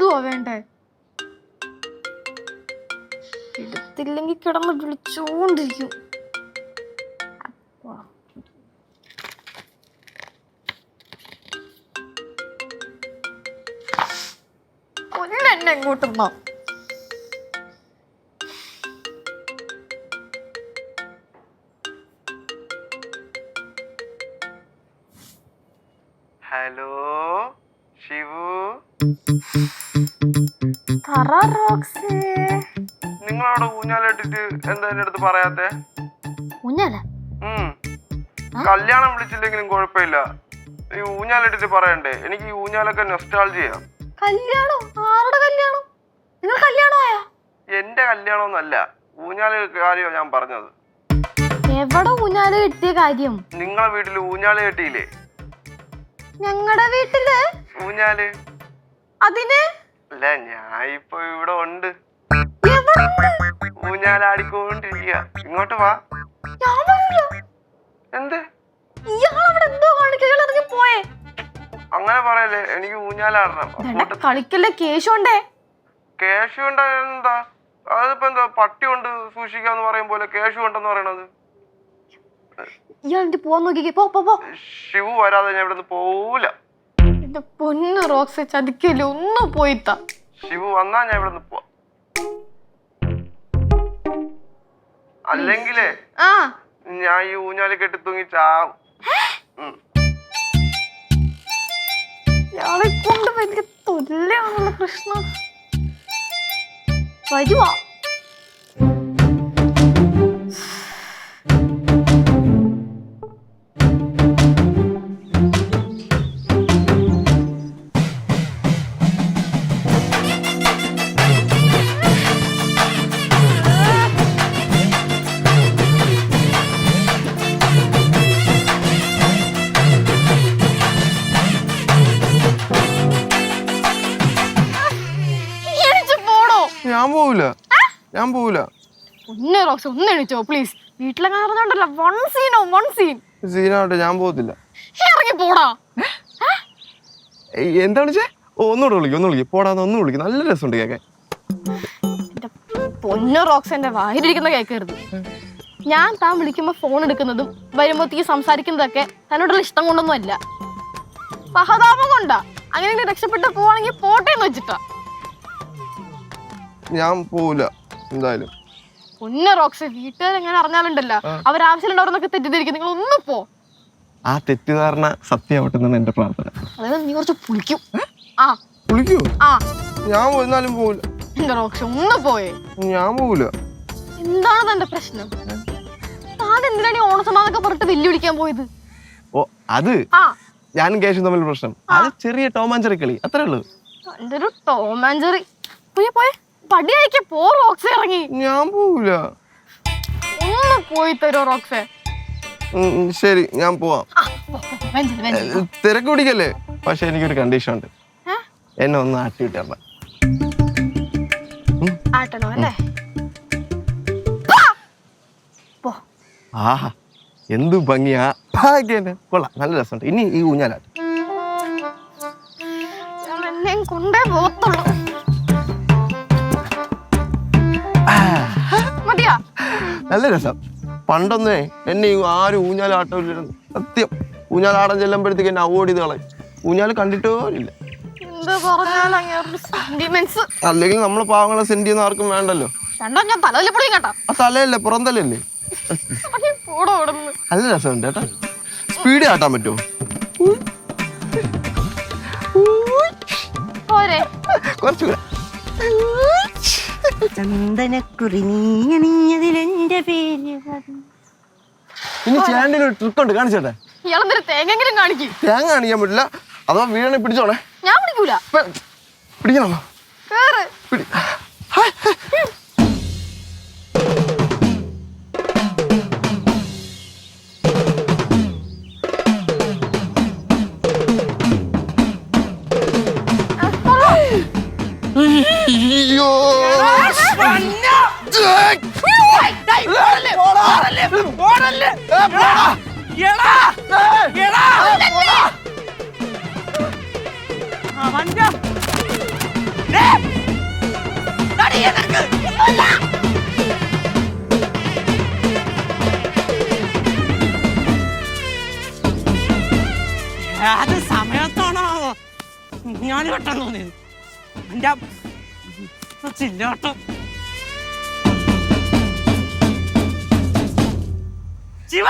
എടുത്തിടുവോ വേണ്ടേ? എടുത്തില്ലെങ്കിൽ കിടന്ന് വിളിച്ചോണ്ടിരിക്കും. എന്നെ എങ്ങോട്ടുന്നോ? ഹലോ ശിവു, നിങ്ങളവിടെ ഊഞ്ഞാലിട്ടിട്ട് എന്താ എന്റെ അടുത്ത് പറയാത്തെ? കല്യാണം വിളിച്ചില്ലെങ്കിലും കുഴപ്പമില്ല, ഈ ഊഞ്ഞാലിട്ടിട്ട് പറയണ്ടേ? എനിക്ക് ഈ ഊഞ്ഞാലൊക്കെ നൊസ്റ്റാൾജിയാ. കല്യാണം? ആരുടെ കല്യാണം? നിങ്ങൾ കല്യാണമായോ? എന്റെ കല്യാണമൊന്നല്ല, ഊഞ്ഞാല് കാര്യമാണ് ഞാൻ പറഞ്ഞത്. എവിടെ ഊഞ്ഞാല് കെട്ടിയ കാര്യം? നിങ്ങളെ വീട്ടില് ഊഞ്ഞാല് കെട്ടിയില്ലേ? ഞങ്ങളുടെ വീട്ടില് ഊഞ്ഞാല്? അതിന് അല്ല, ഞാൻ ഇപ്പൊ ഇവിടെ ഉണ്ട്, ഊഞ്ഞാലാടിക്കൊണ്ടിരിക്കുക. ഇങ്ങോട്ട് വാ. എന്ത് അങ്ങനെ പറയല്ലേ, എനിക്ക് ഊഞ്ഞാലാടണം. കളിക്കല്ലേ, കേശുണ്ടേ. കേശു ഉണ്ടാ? എന്താ അതിപ്പോ എന്താ, പട്ടി കൊണ്ട് സൂക്ഷിക്കാന്ന് പറയും പോലെ കേശു ഉണ്ടെന്ന് പറയണത്? പോവാൻ നോക്കിക്കേ, പോ. ശിവു വരാതെ ഞാൻ ഇവിടെ പോവൂല. എന്റെ പൊന്നു റോക്സ്, ചതിക്കല്ലേ, ഒന്ന് പോയിത്താ. ശിവു വന്നാ ഞാൻ ഇവിടെ പോവാ. അല്ലെങ്കിലേ ഞാൻ ഈ ഊഞ്ഞാല് കെട്ടി തൂങ്ങി ചാവും. ഇയാളെ കൊണ്ട് വലിയ തൊല്ലയാണുള്ള പ്രശ്നം. വരുവാ. ഞാൻ പോവൂല. ഒന്ന് എണീച്ചോ പ്ലീസ്. വീട്ടിലെങ്ങനെ പറഞ്ഞോണ്ടല്ലോ, സീനാവട്ടെ, ഞാൻ പോകത്തില്ല. ഇറങ്ങി പോടാ. എന്താണ് ഒന്നുകൂടെ വിളിക്കും, പോടാന്ന് ഒന്ന് വിളിക്കും. നല്ല രസമുണ്ട് കേൾക്കാൻ. പൊന്നു റോക്സ്, എന്റെ വായിലിരിക്കുന്ന കേൾക്കരുത്. ഞാൻ താൻ വിളിക്കുമ്പോ ഫോൺ എടുക്കുന്നതും വരുമ്പോഴത്തേക്ക് സംസാരിക്കുന്നതൊക്കെ തന്നോടുള്ള ഇഷ്ടം കൊണ്ടൊന്നും അല്ല, സഹതാപം കൊണ്ടാ. അങ്ങനെ രക്ഷപ്പെട്ട് പോവാണെങ്കിൽ പോട്ടേന്ന് വെച്ചിട്ടാ. ഞാൻ പോവില്ല എന്തായാലും. പൊന്നു റോക്സ്, വീട്ടുകാരെങ്ങനെ അറിഞ്ഞാലുണ്ടല്ലോ, അവരാവശ്യമുണ്ടാവുന്നൊക്കെ തെറ്റിദ്ധരിക്കും. നിങ്ങൾ ഒന്ന് പോ. ആ തെറ്റിദ്ധാരണ സത്യമാവട്ടെന്നാണ് എന്റെ പ്രാർത്ഥന. അതായത് നീ കുറച്ച് പുളിക്കും. പുളിക്കൂ? ഞാൻ എന്നാലും പോവില്ല. എന്റെ റോക്സ്, ഒന്ന് പോയേ. ഞാൻ പോവില്ല. എന്താണ് തന്റെ പ്രശ്നം? താൻ എന്തിനാണ് ഓണസമാന്നൊക്കെ പറഞ്ഞിട്ട് വെല്ലുവിളിക്കാൻ പോയത്? ഓ, അത് ഞാനും കേശും തമ്മിൽ പ്രശ്നം. അത് ചെറിയ ടോമാഞ്ചറി കളി, അത്രേ ഉള്ളൂ. എന്റെ ഒരു ടോമാഞ്ചറി. പോയെ പടി അയക്കാൻ പോ റോക്സ്, ഇറങ്ങി. ഞാൻ പോവില്ല. ഒന്ന് പോയി തരോ റോക്സേ? ശരി, ഞാൻ പോവാം. തിരക്ക് പിടിക്കല്ലേ. പക്ഷെ എനിക്കൊരു കണ്ടീഷൻ ഉണ്ട്, എന്നെ ഒന്ന് ആട്ടി വിട്ടേണ്ട. ആട്ടണോ അല്ലേ? ആഹാ, എന്ത് ഭംഗിയാ. കൊള്ളാം, നല്ല രസമുണ്ട്. ഇനി ഈ ഊഞ്ഞാലാട്ട് എന്നെയും കൊണ്ടേ പോകത്തുള്ളൂ. നല്ല രസം. പണ്ടൊന്നേ എന്നെ ആരും ഊഞ്ഞാലാട്ടില്ലായിരുന്നു. സത്യം, ഊഞ്ഞാലാടം ചെല്ലുമ്പോഴത്തേക്ക് എന്നെ അവോയ്ഡ് ചെയ്ത് കളയും. ഊഞ്ഞാല് കണ്ടിട്ടോ ഇല്ല. അല്ലെങ്കിൽ നമ്മള് പാവങ്ങളെ സെന്റ് ചെയ്യുന്ന ആർക്കും വേണ്ടല്ലോ. ആ തലയല്ലേ, പുറം തലയല്ലേ. നല്ല രസമുണ്ട് കേട്ടോ. സ്പീഡ് ആട്ടാൻ പറ്റുമോ? കുറച്ചുകൂടെ. ചന്ദനക്കുറി നീയണിഞ്ഞതിലെന്റെ പേര്. ഇനി ചേട്ടൻ്റെ ഒരു ട്രിക്ക് ഉണ്ട്, കാണിച്ചോട്ടെ. തേങ്ങ കാണിക്കാൻ പറ്റില്ല, അഥവാ വീണെ പിടിച്ചോണേ. ഞാൻ പിടിക്കൂല. പിടിക്കണോ? അയ്യോ, അവന്റെ ഏത് സമയത്താണോ ഞാൻ വെട്ടാൻ തോന്നിയത് എന്റെ ചില്ലോട്ടം ശിവ